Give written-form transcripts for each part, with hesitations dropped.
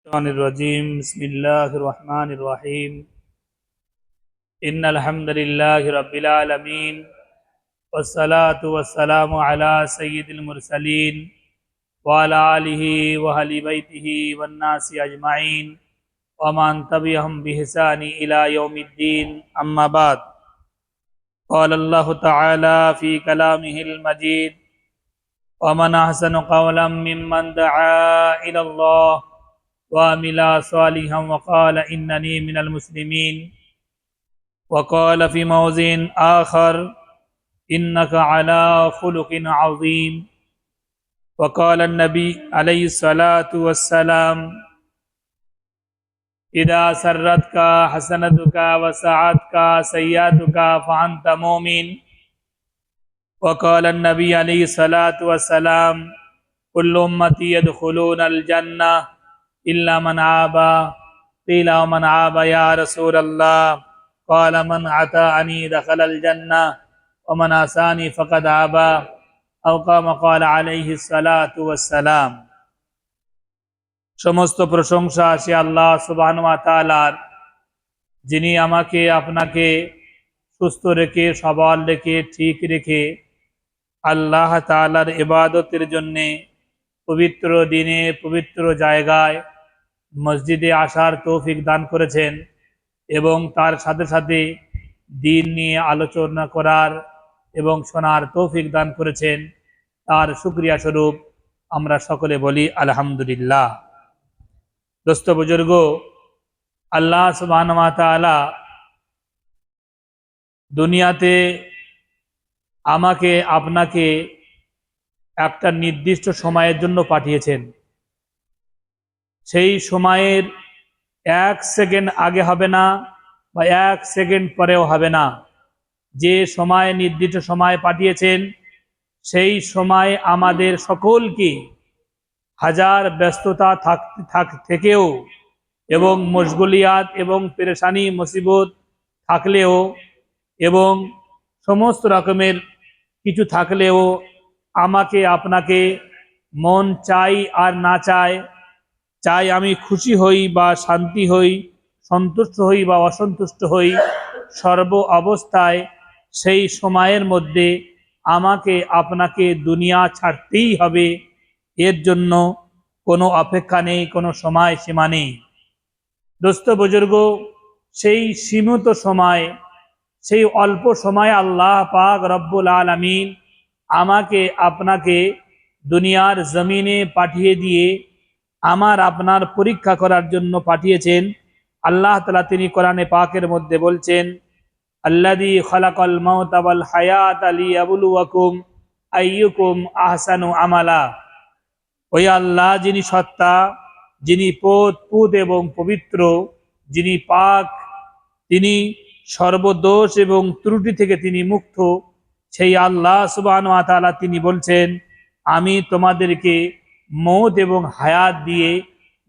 الشيطان الرجيم بسم الله الرحمن الرحيم إن الحمد لله رب العالمين والصلاة والسلام على سيد المرسلين وعلى آله وأهل بيته والناس أجمعين ومن تبعهم بإحسان إلى يوم الدين أما بعد قال الله تعالى في كلامه المجيد ومن أحسن قولا ممن دعا إلى الله وعمل صالحا وقال إنني من المسلمين وقال في موضع آخر إنك على خلق عظيم وقال النبي عليه الصلاة والسلام إذا سرتك حسنتك وسعتك سيئتك فأنت مؤمن وقال النبي عليه الصلاة والسلام كل أمتي يدخلون الجنة إلا من عابا قيل ومن عابا يا رسول الله قال من أطاعني دخل الجنة ومن عصاني فقد عابا أو كما قال عليه الصلاة والسلام সমস্ত প্রশংসা আসে আল্লাহ সুবহানাহু ওয়া তাআলার, যিনি আমাকে আপনাকে সুস্থ রেখে সবল রেখে ঠিক রেখে আল্লাহ তাআলার ইবাদতের জন্যে পবিত্র দিনে পবিত্র জায়গায় মসজিদে আসার তৌফিক দান করেছেন এবং তার সাথে সাথে দিন নিয়ে আলোচনা করার এবং শোনার তৌফিক দান করেছেন। তার শুকরিয়া স্বরূপ আমরা সকলে বলি আলহামদুলিল্লাহ। দোস্ত বুজুর্গ, আল্লাহ সুবহানাহু ওয়া তাআলা দুনিয়াতে আমাকে আপনাকে একটা নির্দিষ্ট সময়ের জন্য পাঠিয়েছেন। সেই সময়ের 1 সেকেন্ড আগে হবে না বা 1 সেকেন্ড পরেও হবে না। যে সময় নির্দিষ্ট সময় পাঠিয়েছেন সেই সময় আমাদের সকলকে হাজার ব্যস্ততা থেকেও এবং মশগুলিয়াত এবং পেরেশানি মুসিবত থাকলেও এবং সমস্ত রকমের কিছু থাকলেও আমাকে আপনাকে মন চাই আর না চায়, চাই আমি খুশি হই বা শান্তি হই, সন্তুষ্ট হই বা অসন্তুষ্ট হই, সর্ব অবস্থায় সেই সময়ের মধ্যে আমাকে আপনাকে দুনিয়া ছাড়তেই হবে। এর জন্য কোনো অপেক্ষা নেই, কোনো সময় সীমা নেই। দোস্ত বুজুর্গ, সেই সীমিত সময়, সেই অল্প সময় আল্লাহ পাক রব্বুল আলামিন আমাকে আপনাকে দুনিয়ার জমিনে পাঠিয়ে দিয়ে আমার আপনার পরীক্ষা করার জন্য পাঠিয়েছেন। আল্লাহ তাআলা তিনি কোরআনে পাকের মধ্যে বলছেন, আল্লাযী খালাকাল মাউতা ওয়াল হায়াতা লিয়াবলুয়াকুম আইয়ুকুম আহসানু আমালা। ওই আল্লাহ যিনি সত্তা, যিনি পুত এবং পবিত্র, যিনি পাক, তিনি সর্বদোষ এবং ত্রুটি থেকে তিনি মুক্ত, সেই আল্লাহ সুবহানাহু ওয়া তাআলা তিনি বলছেন, আমি তোমাদেরকে মৌত এবং হায়াত দিয়ে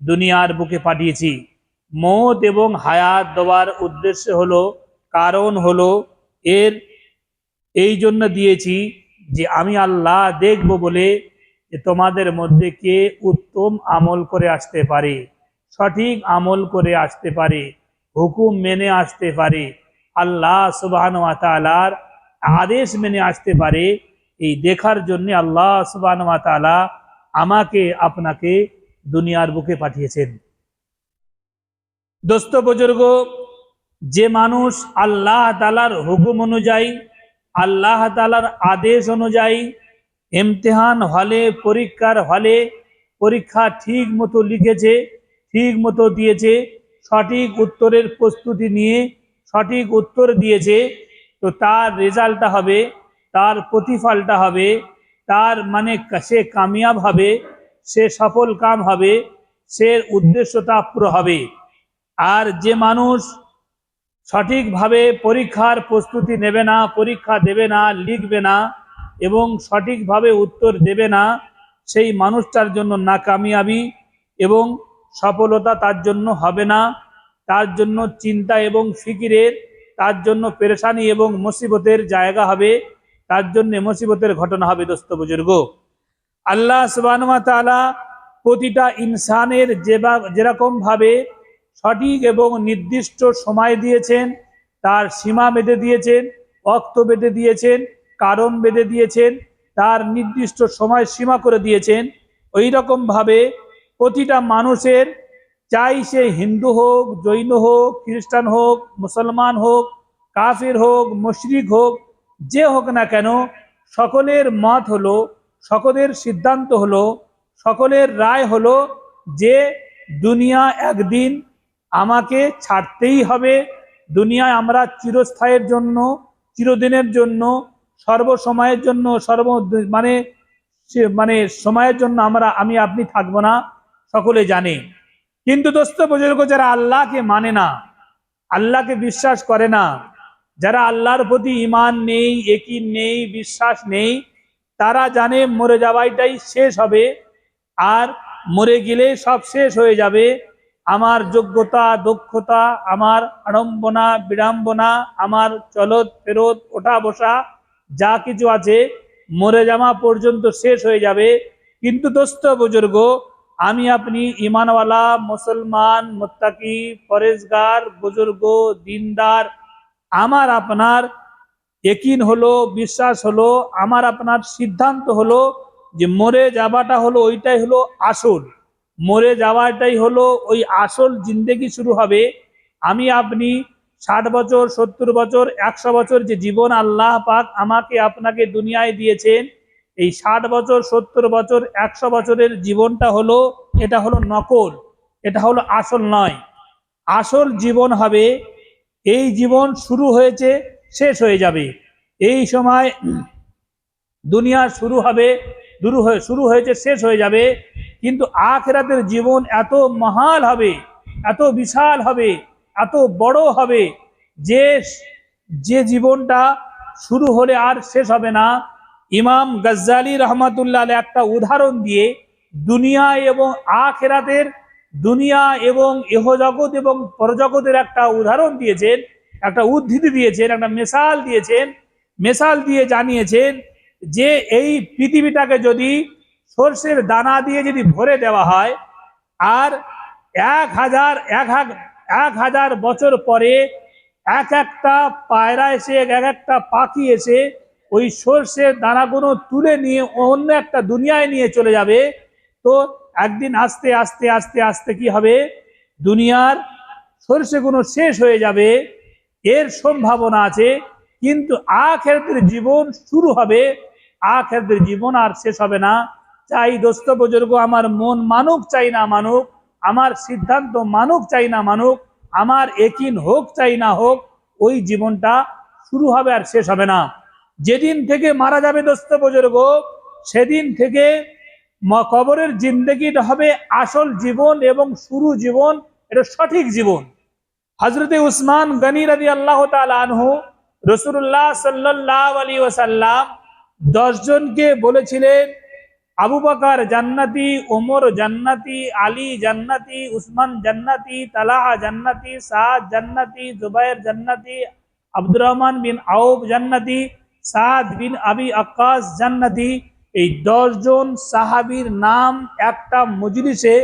দুনিয়ার বুকে পাঠিয়েছি। মৌত এবং হায়াত দেওয়ার উদ্দেশ্য হলো, কারণ হলো, এই জন্য দিয়েছি যে আমি আল্লাহ দেখব বলে যে তোমাদের মধ্যে কে উত্তম আমল করে আসতে পারে, সঠিক আমল করে আসতে পারে, হুকুম মেনে আসতে পারে, আল্লাহ সুবহানাহু ওয়া তাআলার আদেশ মেনে আসতে পারে। এই দেখার জন্য আল্লাহ সুবহানাহু ওয়া তাআলা আমাকে আপনাকে দুনিয়ার বুকে পাঠিয়েছেন। দোস্ত বুজুর্গ, যে মানুষ আল্লাহ তাআলার হুকুম অনুযায়ী, আল্লাহ তাআলার আদেশ অনুযায়ী ইমতিহান হলে, পরীক্ষার হলে পরীক্ষা ঠিক মতো লিখেছে, ঠিক মতো দিয়েছে, সঠিক উত্তরের প্রস্তুতি নিয়ে সঠিক উত্তর দিয়েছে, তো তার রেজাল্টটা হবে, তার প্রতিফলটা হবে, তার মানে সে কামিয়াব হবে, সে সফল কাম হবে, সে উদ্দেশ্যটা পুরো হবে। আর যে মানুষ সঠিকভাবে পরীক্ষার প্রস্তুতি নেবে না, পরীক্ষা দেবে না, লিখবে না এবং সঠিকভাবে উত্তর দেবে না, সেই মানুষটার জন্য নাকামিয়াবি এবং সফলতা তার জন্য হবে না। তার জন্য চিন্তা এবং ফিকিরের, তার জন্য পেরেশানি এবং মুসিবতের জায়গা হবে, তার জন্য মুসিবতের ঘটনা হবে। দোস্ত বুজুর্গ, আল্লাহ সুবহানাহু ওয়া তাআলা প্রতিটা ইনসানের যেরকম ভাবে সঠিক এবং নির্দিষ্ট সময় দিয়েছেন, তার সীমা বেঁধে দিয়েছেন, অক্ত বেঁধে দিয়েছেন, কারণ বেঁধে দিয়েছেন, তার নির্দিষ্ট সময় সীমা করে দিয়েছেন, ওই রকম ভাবে প্রতিটা মানুষের, চাই সে হিন্দু হোক, জৈন হোক, খ্রিস্টান হোক, মুসলমান হোক, কাফির হোক, মুশরিক হোক, যে হোক না কেন, সকলের মত হলো, সকলের সিদ্ধান্ত হলো, সকলের রায় হলো যে দুনিয়া একদিন আমাকে ছাড়তেই হবে। দুনিয়ায় আমরা চিরস্থায়ের জন্য, চিরদিনের জন্য, সর্বসময়ের জন্য, মানে মানে সময়ের জন্য আমি আপনি থাকবো না, সকলে জানে। কিন্তু দোস্ত বুজুর্গ, যারা আল্লাহকে মানে না, আল্লাহকে বিশ্বাস করে না, যারা আল্লাহর প্রতি ঈমান নেই, ইয়াকিন নেই, বিশ্বাস নেই, তারা জানে মরে যাওয়াটাই শেষ হবে, আর মরে গেলে সব শেষ হয়ে যাবে। আমার যোগ্যতা, দক্ষতা, আমার আড়ম্বনা বিড়ম্বনা, আমার চলত ফেরত, ওঠা বসা যা কিছু আছে মরে যাওয়া পর্যন্ত শেষ হয়ে যাবে। কিন্তু দোস্ত বুজুর্গ, আমি আপনি ঈমানওয়ালা মুসলমান, মুত্তাকি, পরেজগার, বুজুর্গ, দিনদার, আমার আপনার ইয়াকিন হলো, বিশ্বাস হলো, আমার আপনার সিদ্ধান্ত হলো যে মরে যাওয়াটা হলো, ওইটাই হলো আসল। মরে যাওয়াটাই হলো ওই আসল জিন্দেগি শুরু হবে। আমি আপনি 60 বছর, 70 বছর, 100 বছর যে জীবন আল্লাহ পাক আমাকে আপনাকে দুনিয়ায় দিয়েছেন, এই 60 বছর, 70 বছর, 100 বছরের জীবনটা হলো, এটা হলো নকল, এটা হলো আসল নয়। আসল জীবন হবে, এই জীবন শুরু হয়েছে, শেষ হয়ে যাবে। এই সময় দুনিয়া শুরু হবে, শুরু হয়েছে, শেষ হয়ে যাবে। কিন্তু আখিরাতের জীবন এত মহান হবে, এত বিশাল হবে, এত বড় হবে, যে যে জীবনটা শুরু হলে আর শেষ হবে না। ইমাম গজ্জালি রহমাতুল্লাহ আলাইহি একটা উদাহরণ দিয়ে দুনিয়া এবং আখিরাতের, দুনিয়া এবং ইহজগৎ এবং পরজগতের একটা উদাহরণ দিয়েছেন, একটা উদ্ধৃতি দিয়েছেন, একটা মিসাল দিয়েছেন। মিসাল দিয়ে জানিয়েছেন যে এই পৃথিবীটাকে যদি সর্ষের দানা দিয়ে যদি ভরে দেওয়া হয়, আর 1000 বছর পরে এক একটা পায়রা এসে, এক একটা পাখি এসে ওই সর্ষের দানাগুলো তুলে নিয়ে অন্য একটা দুনিয়ায় নিয়ে চলে যাবে, তো একদিন আস্তে আস্তে আস্তে আস্তে কি হবে, দুনিয়ার সর্ষেগুলো শেষ হয়ে যাবে, এর সম্ভাবনা আছে। কিন্তু আখিরাতের জীবন শুরু হবে, আখিরাতের জীবন আর শেষ হবে না। চাই দোস্ত বুজুর্গ, আমার মন মানুক চাই না মানুক, আমার সিদ্ধান্ত মানুক চাই না মানুক, আমার ইয়াকিন হোক চাই না হোক, ওই জীবনটা শুরু হবে আর শেষ হবে না। যেদিন থেকে মারা যাবে দোস্ত বুজুর্গ, সেদিন থেকে কবরের জিন্দেগিটা হবে আসল জীবন এবং শুরু জীবন, এটা সঠিক জীবন। হযরতে উসমান গনি রাদিয়াল্লাহু তাআলা আনহু রাসূলুল্লাহ সাল্লাল্লাহু আলাইহি ওয়াসাল্লাম 10 জনকে বলেছিলেন, আবু বকর জান্নাতি, ওমর জান্নাতি, আলী জান্নাতি, উসমান জান্নাতি, তালহা জান্নাতি, সাদ জান্নাতি, জুবাইর জান্নাতি, আব্দুর রহমান বিন আউফ জান্নাতি, সাদ বিন আবি আক্কাস জান্নাতি। এই 10 জন সাহাবীর নাম একটা মজলিসে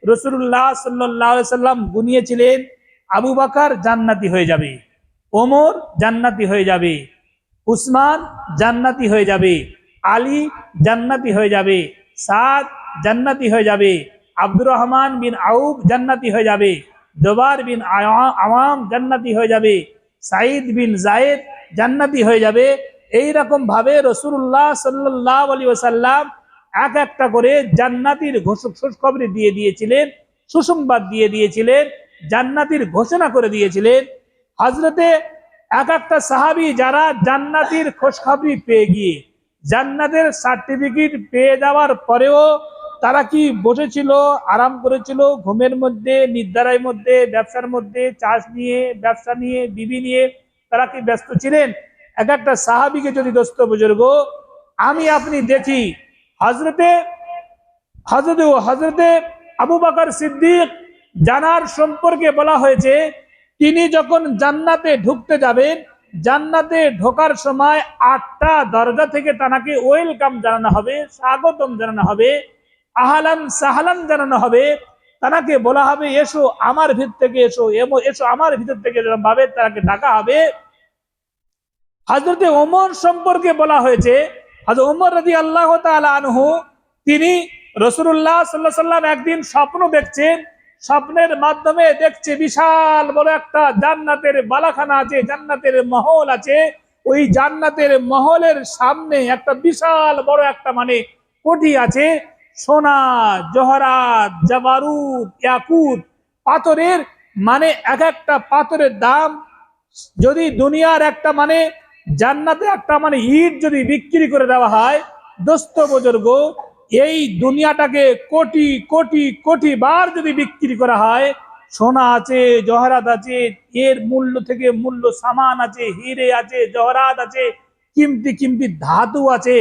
রাসূলুল্লাহ সাল্লাল্লাহু আলাইহি ওয়াসাল্লাম গুনিয়েছিলেন। আবু বকর জান্নাতি হয়ে যাবে, ওমর জান্নাতি হয়ে যাবে, উসমান জান্নাতি হয়ে যাবে, আলী জান্নাতি হয়ে যাবে, সাদ জান্নাতি হয়ে যাবে, আব্দুর রহমান বিন আউফ জান্নাতি হয়ে যাবে, জুবাইর বিন আওয়াম জান্নাতি হয়ে যাবে, সাঈদ বিন যায়েদ জান্নাতি হয়ে যাবে। এই রকম ভাবে রাসূলুল্লাহ সাল্লাল্লাহু আলাইহি ওয়াসাল্লাম এক একটা করে জান্নাতির খুশখবরি দিয়ে দিয়েছিলেন, সুসংবাদ দিয়ে দিয়েছিলেন, জান্নাতির ঘোষণা করে দিয়েছিলেন। হযরতে এক একটা সাহাবী যারা জান্নাতির খুশখবরি পেয়ে গিয়ে, জান্নাতের সার্টিফিকেট পেয়ে যাওয়ার পরেও তারা কি বসেছিল, আরাম করেছিল, ঘুমের মধ্যে, নিদ্রার মধ্যে, ব্যবসার মধ্যে, চাষ নিয়ে, ব্যবসা নিয়ে, বিবি নিয়ে তারা কি ব্যস্ত ছিলেন? এক একটা সাহাবীকে যদি দোস্ত বুজুর্গ আমি আপনি দেখি, হযরতে আবু বকর সিদ্দিক জানার সম্পর্কে বলা হয়েছে, তিনি যখন জান্নাতে ঢুকতে যাবেন, জান্নাতে ঢোকার সময় 8টা দরজা থেকে তাকে ওয়েলকাম জানানো হবে, স্বাগতম জানানো হবে। আহলান সাহলান জানানো হবে, তাকে বলা হবে এসো আমার ভিতর থেকে এসো, এসো আমার ভিতর থেকে, এরকম ভাবে তাকে ডাকা হবে। হযরতে ওমর সম্পর্কে বলা হয়েছে, হযরত ওমর রাদিয়াল্লাহু তাআলা আনহু, তিনি রাসূলুল্লাহ সাল্লাল্লাহু আলাইহি ওয়াসাল্লাম একদিন স্বপ্ন দেখছেন, স্বপ্নের মাধ্যমে দেখছে বিশাল বড় একটা জান্নাতের বালাখানা আছে, জান্নাতের মহল আছে। ওই জান্নাতের মহলের সামনে একটা বিশাল বড় একটা মানে কোঠি আছে, সোনা, জহরাত, জাবারুত, ইয়াকুত পাথরের, মানে এক একটা পাথরের দাম যদি দুনিয়ার একটা মানে জান্নাতে একটা মানে ইট যদি বিক্রি করে দেওয়া হয়, দোস্ত বুজুর্গ, এই দুনিয়াটাকে কোটি কোটি কোটি বার যদি বিক্রি করা হয়, সোনা আছে, জহরাত আছে, এর মূল্য থেকে মূল্য সামান আছে, হিরে আছে, জহরাত আছে, কিমতি কিমতি ধাতু আছে,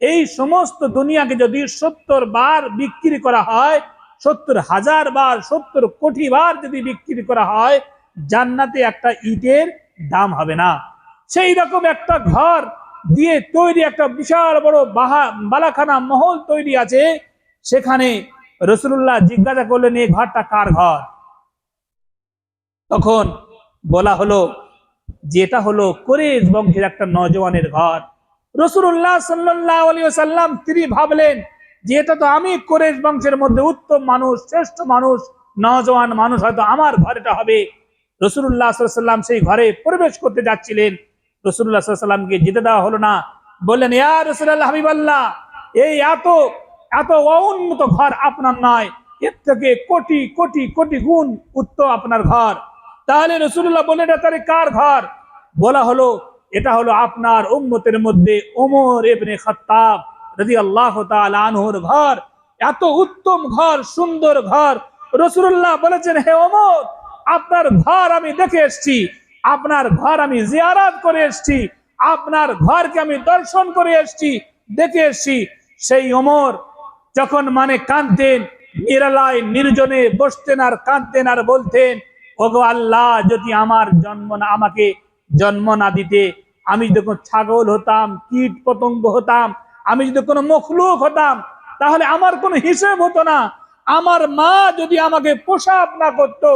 এই সমস্ত দুনিয়াকে যদি 70 বার বিক্রি করা হয়, 70,000 বার, 70 কোটি বার যদি বিক্রি করা হয়, জান্নাতে একটা ইটের দাম হবে না। সেই রকম একটা ঘর দিয়ে তৈরি একটা বিশাল বড় বালাখানা মহল তৈরি আছে। সেখানে রাসূলুল্লাহ জিজ্ঞাসা করলেন, এই ঘরটা কার ঘর? তখন বলা হলো যে এটা হলো কুরাইশ বংশের একটা নওজওয়ানের ঘর। রাসূলুল্লাহ সাল্লাল্লাহু আলাইহি ওয়াসাল্লাম তিনি ভাবলেন যে এটা তো আমি কুরাইশ বংশের মধ্যে উত্তম মানুষ, শ্রেষ্ঠ মানুষ, নওজওয়ান মানুষ, হয়তো আমার ঘরটা হবে। রাসূলুল্লাহ সাল্লাল্লাহু আলাইহি ওয়াসাল্লাম সেই ঘরে প্রবেশ করতে যাচ্ছিলেন, রাসূলুল্লাহ সাল্লাল্লাহু আলাইহি ওয়াসাল্লামকে যেতে দেওয়া হলো না। বললেন, ইয়া রাসূলুল্লাহ, হাবিবাল্লাহ, এই এত এত উন্নত ঘর আপনার নয়, এর থেকে কোটি কোটি কোটি গুণ উত্তম আপনার ঘর। তাহলে রাসূলুল্লাহ বললেন, এটা তার কার ঘর? বলা হলো এটা হলো আপনার উম্মতের মধ্যে ওমর ইবনে খাত্তাব রাদিয়াল্লাহু তাআলা আনহুর ঘর। এত উত্তম ঘর, সুন্দর ঘর। রাসূলুল্লাহ বলেছেন, হে ওমর, আপনার ঘর আমি দেখে এসেছি, আপনার ঘর আমি জিয়ারত করে এসেছি, আপনার ঘরকে আমি দর্শন করে এসেছি, দেখে এসেছি। সেই ওমর যখন মানে কাঁদতেন, নিরালায় নির্জনে বসতেন আর কাঁদতেন আর বলতেন, ওগো আল্লাহ, যদি আমাকে জন্ম না দিতে, আমি যদি কোনো ছাগল হতাম, কীট পতঙ্গ হতাম, আমি যদি কোনো মখলুক হতাম, তাহলে আমার কোনো হিসেব হতো না। আমার মা যদি আমাকে প্রসাব না করতো,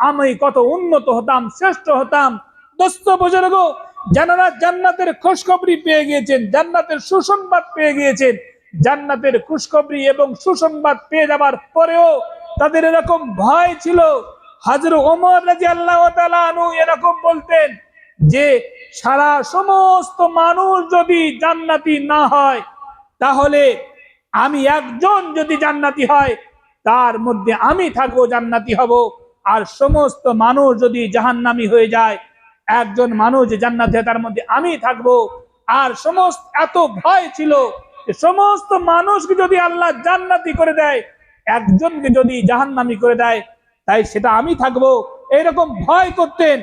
আমি কত উন্নত হতাম, শ্রেষ্ঠ হতাম। দোস্ত বুজুর্গ, যারা জান্নাতের খুশখবরি পেয়ে গিয়েছেন, জান্নাতের সুসংবাদ পেয়ে গিয়েছেন, জান্নাতের খুশখবরি এবং সুসংবাদ পেয়ে যাবার পরেও তাদের এরকম ভয় ছিল। হযরত ওমর রাদিয়াল্লাহু তাআলা আনহু এরকম বলতেন যে সারা সমস্ত মানুষ যদি জান্নাতি না হয়, তাহলে আমি একজন যদি জান্নাতি হয়, তার মধ্যে আমি থাকবো, জান্নাতি হব। আর সমস্ত মানুষ যদি জাহান্নামী হয়ে যায়, একজন মানুষ যে জান্নাতি হয়, তার মধ্যে আমি থাকবো। আর সমস্ত এত ভয় ছিল, সমস্ত মানুষকে যদি আল্লাহ জান্নাতি করে দেয়, একজনকে যদি জাহান্নামী করে দেয়, তাই সেটা আমি থাকবো। এরকম ভয় করতেন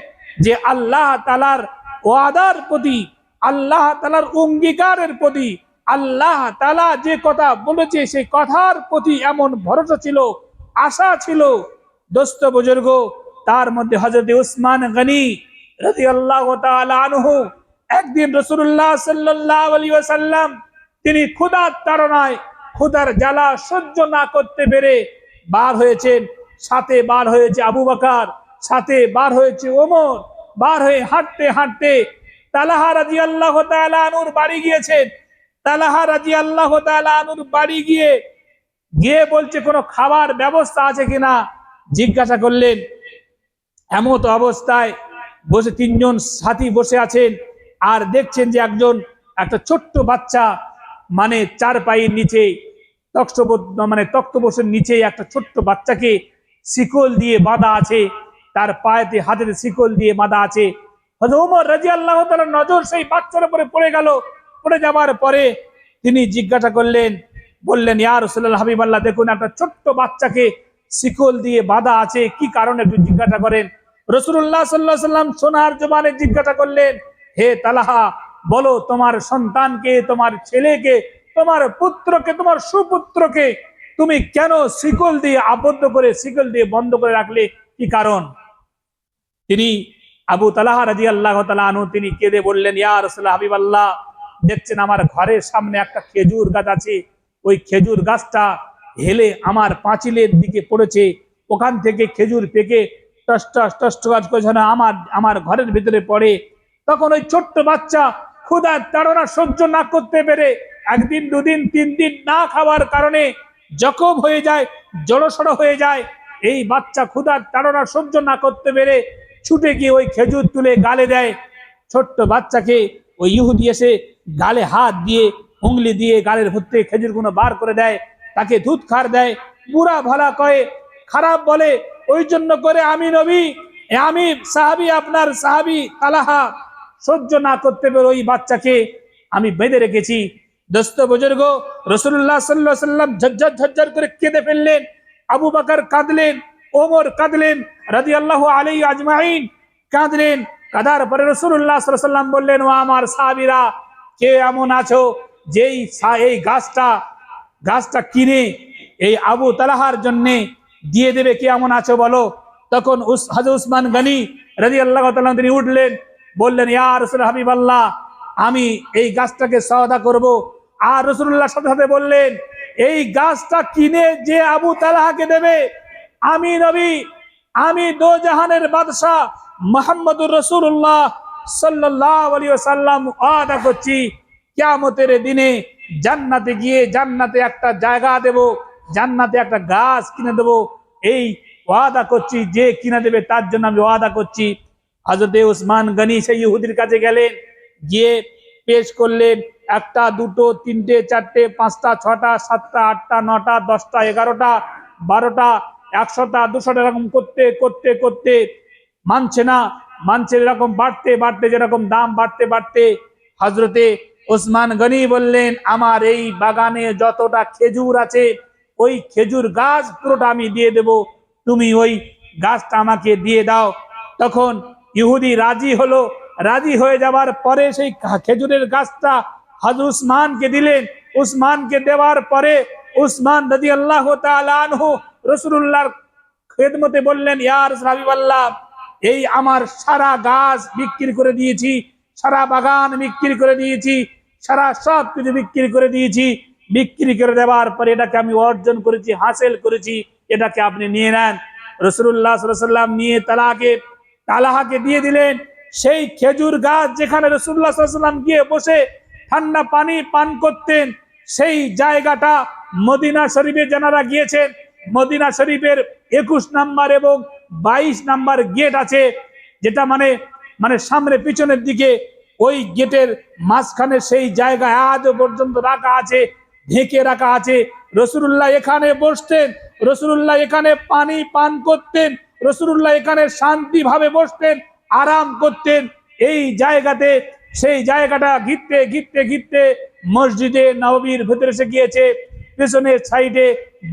যে আল্লাহ তাআলার ওয়াদার প্রতি, আল্লাহ তাআলার অঙ্গীকারের প্রতি, আল্লাহ তাআলা যে কথা বলেছে সেই কথার প্রতি এমন ভরসা ছিল, আশা ছিল। দোস্ত বুজুর্গ, তার মধ্যে হযরত উসমান গনি রাদিয়াল্লাহু তাআলা আনহু একদিন রাসূলুল্লাহ সাল্লাল্লাহু আলাইহি ওয়াসাল্লাম তিনি ক্ষুধার তাড়নায়, ক্ষুধার জ্বালা সহ্য না করতে পেরে বার হয়েছেন। সাথে বার হয়েছে আবু বকর, সাথে বার হয়েছে ওমর। বার হয়ে হাঁটতে হাঁটতে তালহা রাদিয়াল্লাহু তাআলা আনহুর বাড়ি গিয়েছেন। তালহা রাদিয়াল্লাহু তাআলা আনহুর বাড়ি গিয়ে বলছে, কোনো খাবার ব্যবস্থা আছে কিনা জিজ্ঞাসা করলেন। এমত অবস্থায় বসে তিনজন সাথী বসে আছেন, আর দেখছেন যে একটা ছোট্ট বাচ্চা, মানে চারপাইয়ের নিচে তক্তপোষের নিচে একটা ছোট্ট বাচ্চাকে শিকল দিয়ে বাঁধা আছে, তার পায়েতে হাতেতে শিকল দিয়ে বাঁধা আছে। হযরত ওমর রাদিয়াল্লাহু তাআলার নজর সেই বাচ্চার উপরে পড়ে গেল। পড়ে যাবার পরে তিনি জিজ্ঞাসা করলেন, বললেন, ইয়া রাসূলুল্লাহ, হাবিবাল্লাহ, দেখুন একটা ছোট্ট বাচ্চাকে শিকল দিয়ে বাঁধা আছে, কি কারণে একটু জিজ্ঞাসা করেন। রাসূলুল্লাহ সাল্লাল্লাহু আলাইহি ওয়াসাল্লাম সোনার জবানে জিজ্ঞাসা করলেন, হে তালহা, বলো তোমার সন্তানকে, তোমার ছেলেকে, তোমার পুত্রকে, তোমার সুপুত্রকে তুমি কেন শিকল দিয়ে আবদ্ধ করে, শিকল দিয়ে বন্ধ করে রাখলে, কি কারণ? তিনি আবু তালহা রাদিয়াল্লাহু তাআলা আনহু তিনি কেঁদে বললেন, ইয়া রাসূলুল্লাহ, হাবিবাল্লাহ, দেখছেন আমার ঘরের সামনে একটা খেজুর গাছ আছে, ওই খেজুর গাছটা হেলে আমার পাঁচিলের দিকে পড়েছে, ওখান থেকে খেজুর পেকে টস টস টস টস করে যেন আমার আমার ঘরের ভিতরে পড়ে। তখন ওই ছোট্ট বাচ্চা ক্ষুধার তাড়না সহ্য না করতে পেরে একদিন দুদিন তিন দিন না খাওয়ার কারণে জখম হয়ে যায়, জড়সড় হয়ে যায়। এই বাচ্চা ক্ষুধার তাড়না সহ্য না করতে পেরে ছুটে গিয়ে ওই খেজুর তুলে গালে দেয়। ছোট্ট বাচ্চাকে ওই ইহুদি এসে গালে হাত দিয়ে উংলি দিয়ে গালের ভর্তি খেজুরগুলো বার করে দেয়, তাকে দুধ খার দেয়, বুড়া ভালা কয়ে, খারাপ বলে। ওই জন্য করে আমি নবী, আমি সাহাবি, আপনার সাহাবি তালাহা সহ্য না করতে পেরে ওই বাচ্চাকে আমি বেঁধে রেখেছি। দোস্ত বুজুর্গ, রাসূলুল্লাহ সাল্লাল্লাহু আলাইহি ওয়াসাল্লাম ঝরঝর ঝরঝর করে কেঁদে ফেললেন। আবু বকর কাঁদলেন, ওমর কাঁদলেন, রাদিয়াল্লাহু আলাইহি আজমাইন কাঁদলেন। কাঁদার পরে রাসূলুল্লাহ সাল্লাল্লাহু আলাইহি ওয়াসাল্লাম বললেন, ও আমার সাহাবীরা, কে এমন আছো যেই এই গাছটা কিনে এই আবু তালহার জন্য দিয়ে দেবে, কে এমন আছো বলো। তখন হযরত উসমান গনি রাদিয়াল্লাহু তাআলা তিনি উঠলেন, বললেন, ইয়া রাসূল হাবিবাল্লাহ, আমি এই গাছটাকে সওদা করব। আর রাসূলুল্লাহ সাথে সাথে বললেন, এই গাছটা কিনে যে আবু তালহাকে দেবে, আমি নবী, আমি দো জাহানের বাদশা মুহাম্মদুর রাসূলুল্লাহ সাল্লাল্লাহু আলাইহি ওয়াসাল্লাম ওয়াদা করছি, কিয়ামতের দিনে জান্নাতে গিয়ে জান্নাতে একটা জায়গা দেব, জান্নাতে একটা গাছ কিনে দেব। এই ওয়াদা করছি, যে কিনে দেবে তার জন্য আমি ওয়াদা করছি। হযরত উসমান গনি সেই ইহুদির কাছে গেলেন, গিয়ে পেশ করলেন, একটা দুটো তিনটে চারটে পাঁচটা ছটা সাতটা আটটা নটা 10টা 11টা 12টা 100টা 200টা এরকম করতে করতে করতে মানছে না, মানছে। এরকম বাড়তে বাড়তে যেরকম দাম বাড়তে বাড়তে হযরতে উসমান গনি বললেন, আমার এই বাগানে যতটা খেজুর আছে ওই খেজুর গাছ পুরোটা আমি দিয়ে দেব, তুমি ওই গাছটা আমাকে দিয়ে দাও। তখন ইহুদি রাজি হলো। রাজি হয়ে যাবার পরে সেই খেজুরের গাছটা হযরত উসমানকে দিলেন। উসমানকে দেওয়ার পরে উসমান রাদিয়াল্লাহু তাআলা আনহু রাসূলুল্লাহর খেদমতে বললেন, ইয়া রাসূল হাবিবাল্লাহ, এই আমার সারা গাছ বিক্রি করে দিয়েছি, সারা বাগান বিক্রি করে দিয়েছি, সারা সব কিছু বিক্রি করে দিয়েছি। বিক্রি করে দেওয়ার পরে এটাকে আমি অর্জন করেছি, হাসিল করেছি, এটাকে আপনি নিয়ে নেন। রাসূলুল্লাহ সাল্লাল্লাহু আলাইহি ওয়াসাল্লাম নিয়ে তালাহাকে দিয়ে দিলেন। সেই খেজুর গাছ যেখানে রাসূলুল্লাহ সাল্লাল্লাহু আলাইহি ওয়াসাল্লাম গিয়ে বসে ঠান্ডা পানি পান করতেন, সেই জায়গাটা মদিনা শরীফে যারা গিয়েছেন, মদিনা শরীফের 21 নাম্বার এবং 22 নাম্বার গেট আছে, যেটা মানে মানে সামনে পিছনের দিকে, ওই গেটের মাঝখানে সেই জায়গায় আজও পর্যন্ত রাখা আছে, ঢেকে রাখা আছে। রাসূলুল্লাহ এখানে বসতেন, রাসূলুল্লাহ এখানে পানি পান করতেন, রাসূলুল্লাহ এখানে শান্তিভাবে বসতেন, আরাম করতেন। এই জায়গাতে সেই জায়গাটা ঘিরতে ঘিরতে ঘিরতে মসজিদে নববীর ভিতরে এসে গিয়েছে। পেছনের সাইডে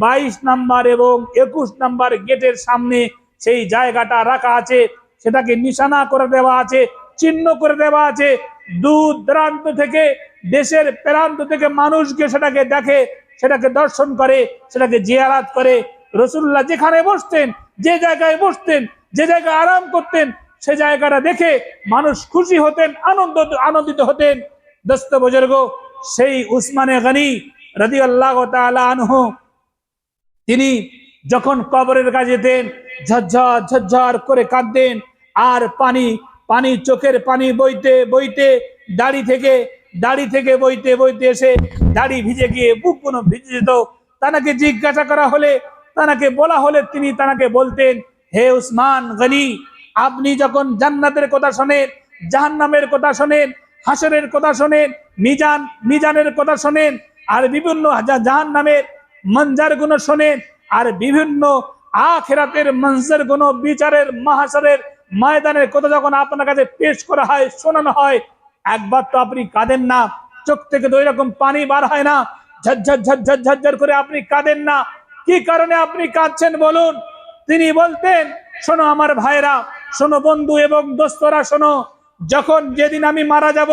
22 নাম্বার এবং 21 নাম্বার গেটের সামনে সেই জায়গাটা রাখা আছে, সেটাকে নিশানা করে দেওয়া আছে, চিহ্ন করে দেওয়া আছে। দূর দূরান্ত থেকে, দেশের প্রান্ত থেকে মানুষকে সেটাকে দেখে, সেটাকে দর্শন করে, সেটাকে জিয়ারাত করে। রাসূলুল্লাহ যেখানে বসতেন, যে জায়গায় বসতেন, যে জায়গায় আরাম করতেন, সে জায়গাটা দেখে মানুষ খুশি হতেন, আনন্দিত হতেন। দোস্ত বুজুর্গ, সেই উসমানে গনি রাদিয়াল্লাহু তাআলা আনহু তিনি যখন কবরের কাছে যেতেন, ঝরঝর ঝরঝর করে কাঁদতেন, আর পানি চোখের পানি বইতে বইতে দাড়ি থেকে বইতে বইতে এসে দাড়ি ভিজে গিয়ে বুকগুলো ভিজে যেত। তাকে জিজ্ঞাসা করা হলে, তাকে বলা হলে তিনি তাকে বলতেন, হে উসমান গনি, আপনি যখন জান্নাতের কথা শোনেন, জাহান্নামের কথা শোনেন, হাসরের কথা শোনেন, মিজানের কথা শোনেন, আর বিভিন্ন জাহান্নামের মঞ্জার গুণ শোনেন, আর বিভিন্ন আখিরাতের মঞ্জার গুণ, বিচারের মাহশরের ময়দানের কথা যখন আপনার কাছে পেশ করা হয়, শোনানো হয়, একবার তো আপনি কাঁদেন না? চোখ থেকে তো এরকম পানি বার হয় না? ঝরঝর ঝরঝর ঝরঝর করে আপনি কাঁদেন না? কি কারণে আপনি কাঁদছেন বলুন? তিনি বলতেন, শোনো আমার ভাইরা, শোনো বন্ধু এবং দোস্তরা, শোনো, যখন যেদিন আমি মারা যাব,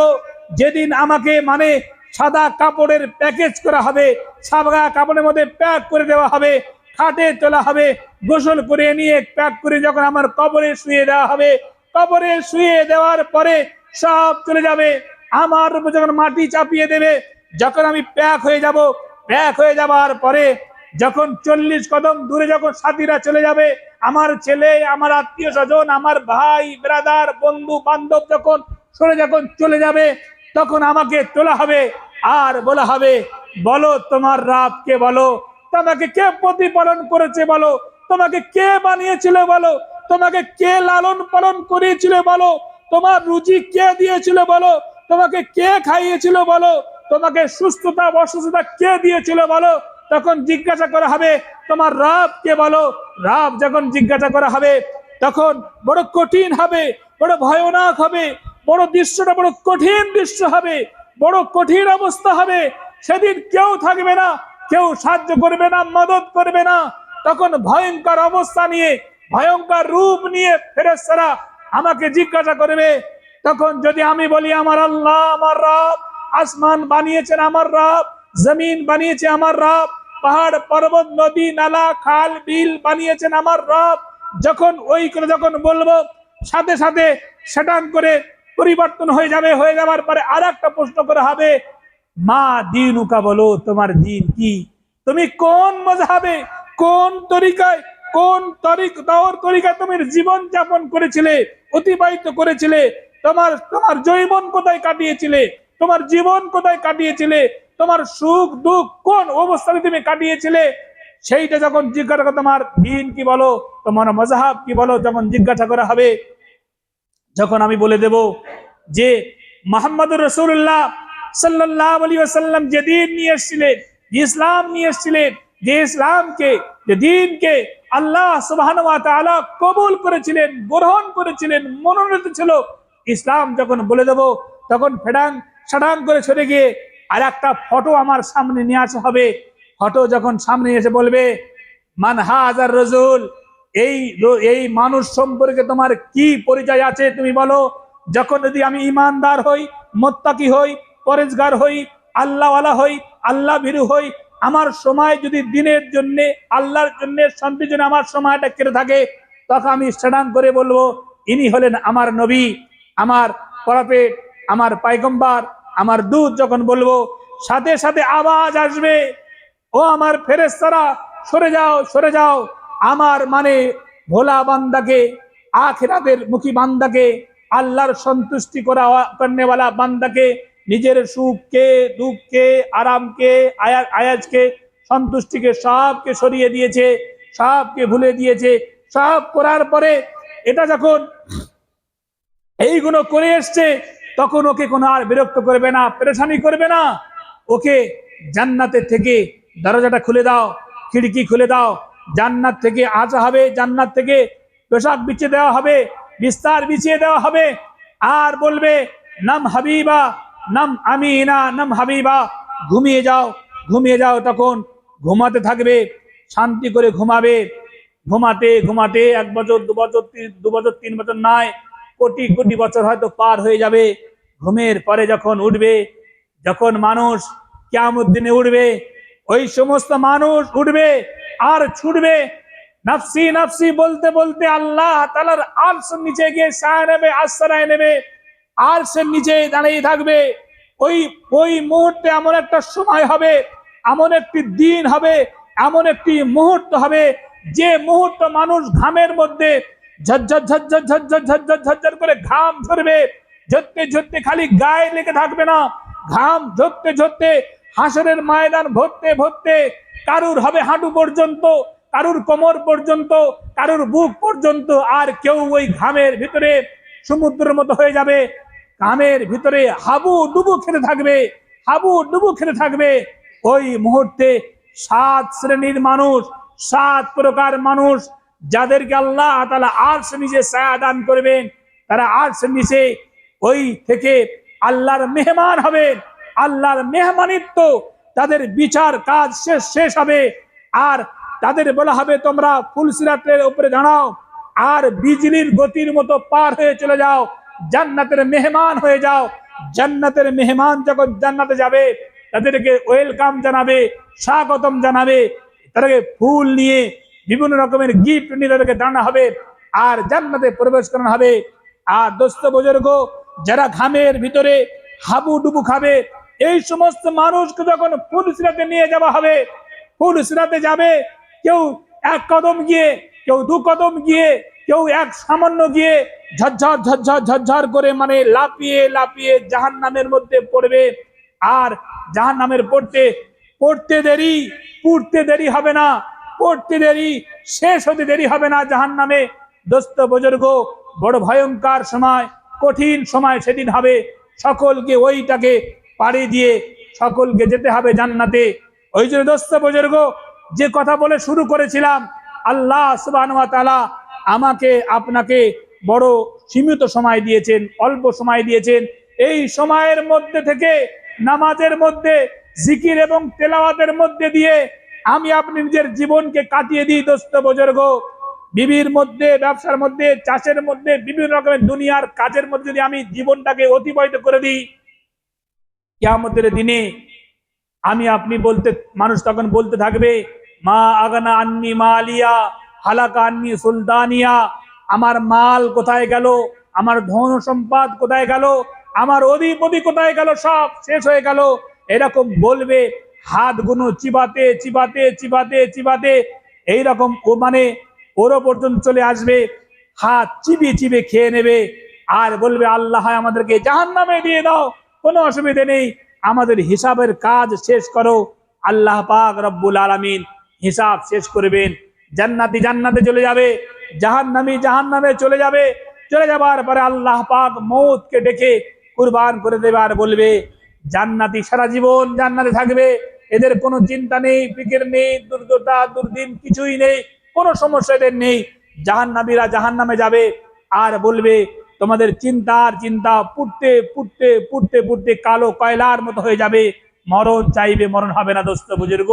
যেদিন আমাকে মানে সাদা কাপড়ের প্যাকেজ করা হবে, সাদা কাপড়ের মধ্যে প্যাক করে দেওয়া হবে, খাটে তোলা হবে, গোসল করে নিয়ে প্যাক করে যখন আমার কবরে শুয়ে দেওয়া হবে, কবরে শুয়ে দেওয়ার পরে সব চলে যাবে, আমার উপর যখন মাটি চাপিয়ে দেবে, যখন আমি প্যাক হয়ে যাব, প্যাক হয়ে যাবার পরে যখন 40 কদম দূরে যখন সাথীরা চলে যাবে, আমার ছেলে, আমার আত্মীয় স্বজন, আমার ভাই ব্রাদার বন্ধু বান্ধব যখন সরে যখন চলে যাবে, তখন আমাকে তোলা হবে আর বলা হবে, বলো তোমার রবকে, বলো তোমাকে কে প্রতিপালন করেছে, বলো তোমাকে কে বানিয়েছিল, বলো তোমাকে কে লালন পালন করিয়েছিল, বলো তোমার রুজি কে দিয়েছিল, বলো তোমাকে কে খাইয়েছিল, বলো তোমাকে সুস্থতা অসুস্থতা কে দিয়েছিল, বলো। তখন জিজ্ঞাসা করা হবে তোমার রব কে, বলো। রব যখন জিজ্ঞাসা করা হবে, তখন বড় কঠিন হবে, বড় ভয়ানক হবে, বড় দৃশ্যটা বড় কঠিন দৃশ্য হবে, বড় কঠিন অবস্থা হবে। সেদিন কেউ থাকবে না, কেউ সাহায্য করবে না, মদত করবে না। তখন ভয়ঙ্কর অবস্থা নিয়ে, ভয়ঙ্কর রূপ নিয়ে ফেরেশতারা আমাকে জিজ্ঞাসা করবে। তখন যদি আমি বলি আমার আল্লাহ, আমার রব, আসমান বানিয়েছেন আমার রব, জমিন বানিয়েছে আমার রব, পাহাড় পর্বত নদী নালা খাল বিল বানিয়েছেন আমার রব, যখন ওই করে যখন বলবো, সাথে সাথে সেটান করে পরিবর্তন হয়ে যাবে। হয়ে যাওয়ার পরে আর একটা প্রশ্ন করা হবে, মা দিনুকা, বলো তোমার দিন কি, তুমি কোন মযহাবে, কোন তরিকায়, কোন তরিকায় তুমি জীবন যাপন করেছিলে, অতিবাহিত করেছিলে, তোমার তোমার যৌবন কোথায় কাটিয়েছিলে, তোমার জীবন কোথায় কাটিয়েছিলে, তোমার সুখ দুঃখ কোন অবস্থায় তুমি কাটিয়েছিলে, সেইটা যখন জিজ্ঞাসা করা, তোমার দিন কি বলো, তোমার মযহাব কি বলো, যখন জিজ্ঞাসা করা হবে, যখন আমি বলে দেব যে মুহাম্মদুর রাসূলুল্লাহ সাল্লাল্লাহু আলাইহি ওয়াসাল্লাম যে দিন নিয়ে এসেছিলেন, যে ইসলাম নিয়ে এসেছিলেন, যে ইসলামকে, যে দিনকে আল্লাহ সুবহানাহু ওয়া তাআলা কবুল করেছিলেন, গ্রহণ করেছিলেন, মনোনীত ছিল, ইসলাম যখন বলে দেব, তখন ফেডাং সাডাং করে সরে গিয়ে আর একটা ফটো আমার সামনে নিয়ে আসা হবে। ফটো যখন সামনে এসে বলবে, মান হাজার রাজুল, এই মানুষ সম্পর্কে তোমার কি পরিচয় আছে তুমি বলো। যখন যদি আমি ইমানদার হই, মুত্তাকি হই, পরেজগার হই, আল্লাহওয়ালা হই, আল্লাহ ভীরু হই, আমার সময় যদি দিনের জন্য, আল্লাহর জন্য, শান্তির জন্য আমার সময়টা কেটে থাকে, তখন আমি স্টান করে বলবো, ইনি হলেন আমার নবী, আমার প্রফেট, আমার পয়গম্বর, আমার দূত। যখন বলবো, সাথে সাথে আওয়াজ আসবে, ও আমার ফেরেশতারা সরে যাও, সরে যাও। আমার মানে ভোলা বান্দাকে, আখিরাতের মুখী বান্দাকে, আল্লাহর সন্তুষ্টি করনেওয়ালা বান্দাকে, নিজের সুখকে, দুঃখকে, আরামকে, আয়াজকে, সন্তুষ্টিকে সবকে সরিয়ে দিয়েছে, সবকে ভুলে দিয়েছে। সব করার পরে এটা যখন এইগুলো করে এসছে, তখন ওকে কোনো আর বিরক্ত করবে না, পেরেশানি করবে না। ওকে জান্নাতের থেকে দরজাটা খুলে দাও, খিড়কি খুলে দাও, জান্নাত থেকে আসা হবে, জান্নাত থেকে পোশাক বিছিয়ে দেওয়া হবে, বিস্তার বিছিয়ে দেওয়া হবে, আর বলবে, নাম হাবিবা, নাম আমিনা, নাম হাবিবা, ঘুমিয়ে যাও, ঘুমিয়ে যাও। তখন ঘুমাতে থাকবে, শান্তি করে ঘুমাবে। ঘুমাতে ঘুমাতে 1 বছর 2 বছর 2 বছর 3 বছর নয়, কোটি কোটি বছর হয়তো পার হয়ে যাবে। ঘুমের পরে যখন উঠবে, যখন মানুষ কিয়ামত দিনে উঠবে, ওই সমস্ত মানুষ উঠবে আর ছুটবে, নাফসি নাফসি বলতে বলতে আল্লাহ তাআলার আরশের নিচে গিয়ে ছায়া নেবে, আশ্রয় নেবে, আরশের নিচে দাঁড়িয়ে থাকবে। ওই ওই মুহূর্তে এমন একটা সময় হবে, এমন একটি দিন হবে, এমন একটি মুহূর্ত হবে, যে মুহূর্ত মানুষ ঘামের মধ্যে ঝরঝর ঝরঝর ঝরঝর ঝরঝর ঝরঝর করে ঘাম ঝরবে, ঝরতে ঝরতে খালি গায়ে লেগে থাকবে না, ঘাম ঝরতে ঝরতে হাসরের ময়দান ভরতে ভরতে কারুর হবে হাঁটু পর্যন্ত, কারুর কোমর পর্যন্ত, কারুর বুক পর্যন্ত, আর কেউ ওই ঘামের ভিতরে সমুদ্রের মতো হয়ে যাবে, ঘামের ভিতরে হাবু ডুবু খেতে থাকবে, হাবু ডুবু খেতে থাকবে। ওই মুহূর্তে 7 শ্রেণীর মানুষ, 7 প্রকার মানুষ, যাদেরকে আল্লাহ তাআলা আরশের নিচে ছায়া দান করবেন, তারা আরশের নিচে ওই থেকে আল্লাহর মেহমান হবে, আল্লাহর মেহমানিত্ব, তাদের বিচার কাজ শেষ হবে। আর তাদের বলা হবে, তোমরা ফুলসিরাতের উপরে দাঁড়াও আর বিজলির গতির মতো পার হয়ে চলে যাও, জান্নাতের মেহমান হয়ে যাও। জান্নাতের মেহমান যখন জান্নাতে যাবে, তাদেরকে ওয়েলকাম জানাবে, স্বাগতম জানাবে, তাদেরকে ফুল নিয়ে বিভিন্ন রকমের গিফট নিয়ে তাদেরকে দাঁড়ানো হবে আর জান্নাতে প্রবেশ করানো হবে। আর দোস্ত বুজুর্গ, যারা ঘামের ভিতরে হাবুডুবু খাবে, এই সমস্ত মানুষকে যখন ফুলসিরাতে নিয়ে যাওয়া হবে, ফুল সিরাতে যাবে, কেউ এক কদম গিয়ে, কেউ দু কদম গিয়ে, কেউ এক সামান্য গিয়ে ঝরঝর ঝরঝর ঝরঝর করে মানে লাফিয়ে লাফিয়ে জাহান্নামের মধ্যে পড়বে। আর জাহান্নামের পড়তে দেরি, পুড়তে দেরি হবে না, পড়তে দেরি, শেষ হতে দেরি হবে না জাহান্নামে। দোস্ত বুজুর্গ, বড় ভয়ঙ্কর সময়, কঠিন সময় সেদিন হবে। সকলকে ওইটাকে পাড়ি দিয়ে সকলকে যেতে হবে জান্নাতে। ওই জন্য দোস্ত বুজুর্গ, যে কথা বলে শুরু করেছিলাম, আল্লাহ সুবহানাহু ওয়া তাআলা আমাকে আপনাকে বড় সীমিত সময় দিয়েছেন, অল্প সময় দিয়েছেন। এই সময়ের মধ্যে থেকে নামাজের মধ্যে, জিকির এবং তেলাওয়াতের মধ্যে দিয়ে আমি আপনি নিজের জীবনকে কাটিয়ে দিই দোস্ত বুজুর্গ। বিবির মধ্যে, ব্যবসার মধ্যে, চাষের মধ্যে, বিভিন্ন রকমের দুনিয়ার কাজের মধ্যে যদি আমি জীবনটাকে অতিবাহিত করে দিই, কিয়ামতের দিনে আমি আপনি বলতে, মানুষ তখন বলতে থাকবে, মা আগনা আন্নি মালিয়া হালাকা আন্নি সুলতানিয়া, আমার মাল কোথায় গেল, আমার ধন সম্পদ কোথায় গেল, আমার অধিপতি কোথায় গেল, সব শেষ হয়ে গেল। এরকম বলবে, হাত গুনো চিবাতে চিবাতে চিবাতে চিবাতে এইরকম ও মানে ওরও পর্যন্ত চলে আসবে, হাত চিবিয়ে চিবিয়ে খেয়ে নেবে। আর বলবে, আল্লাহ আমাদেরকে জাহান্নামে দিয়ে দাও, কোনো অসুবিধে নেই, আমাদের হিসাবের কাজ শেষ করো। আল্লাহ পাক রব্বুল আলামিন হিসাব শেষ করবেন। জান্নাতি জান্নাতে চলে যাবে, জাহান্নামী জাহান্নামে চলে যাবে। চলে যাবার পরে আল্লাহ পাক মৌতকে ডেকে কুরবান করে দেবে আর বলবে, জান্নাতি সারা জীবন জান্নাতে থাকবে, এদের কোনো চিন্তা নেই, ফিকির নেই, দুর্দশা দুর্দিন কিছুই নেই, কোনো সমস্যা এদের নেই। জাহান্নামীরা জাহান্নামে যাবে আর বলবে, তোমাদের চিন্তার চিন্তা পুড়তে পুড়তে পুড়তে পুড়তে কালো কয়লার মতো হয়ে যাবে, মরণ চাইবে, মরণ হবে না দোস্ত বুজুর্গ।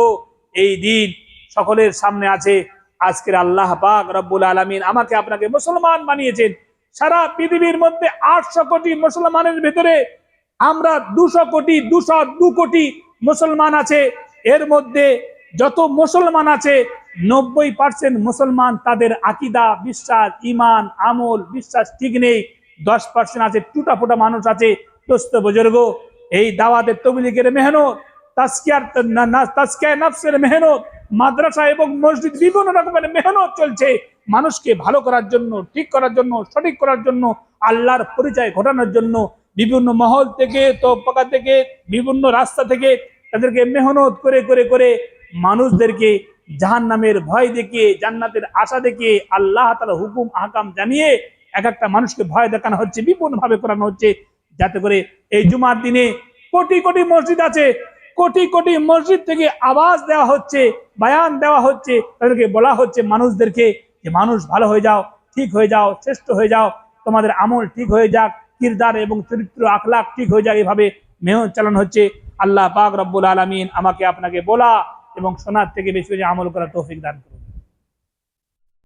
এই দিন সকলের সামনে আছে। আজকের আল্লাহ পাক রব্বুল আলামিন আমাকে আপনাকে মুসলমান বানিয়েছেন। সারা পৃথিবীর মধ্যে 800 কোটি মুসলমানের ভেতরে আমরা 202 কোটি মুসলমান আছে। এর মধ্যে যত মুসলমান আছে 90% মুসলমান তাদের আকীদা, বিশ্বাস, ঈমান, আমল, বিশ্বাস ঠিক নেই। 10% আছে টুটা ফুটা মানুষ আছে। দোস্ত বুজুর্গ, এই দাওয়াতের তাবলীগের মেহনত, তাজকিয়া নফসের মেহনত, মাদ্রাসা এবং মসজিদ বিভিন্ন রকমের মেহনত চলছে মানুষকে ভালো করার জন্য, ঠিক করার জন্য, সঠিক করার জন্য, আল্লাহর পরিচয় ঘটানোর জন্য। বিভিন্ন মহল থেকে, তবকা থেকে, বিভিন্ন রাস্তা থেকে তাদেরকে মেহনত করে করে করে মানুষদেরকে জাহান্নামের ভয় দেখিয়ে, জান্নাতের আশা দেখিয়ে, আল্লাহ তাআলার হুকুম আহকাম জানিয়ে এক একটা মানুষকে ভয় দেখানো হচ্ছে, বিপুল ভাবে করানো হচ্ছে, যাতে করে এই জুমার দিনে কোটি কোটি মসজিদ আছে, কোটি কোটি মসজিদ থেকে আওয়াজ দেওয়া হচ্ছে, বয়ান দেওয়া হচ্ছে, তাদেরকে বলা হচ্ছে মানুষদেরকে যে মানুষ ভালো হয়ে যাও, ঠিক হয়ে যাও, শ্রেষ্ঠ হয়ে যাও, তোমাদের আমল ঠিক হয়ে যাক, কিরদার এবং চরিত্র আখলাক ঠিক হয়ে যাক। এভাবে মেহনত চালানো হচ্ছে। আল্লাহ পাক রব্বুল আলামিন আমাকে আপনাকে বলা এবং শোনার থেকে বেশি বেশি আমল করার তৌফিক দান করুন।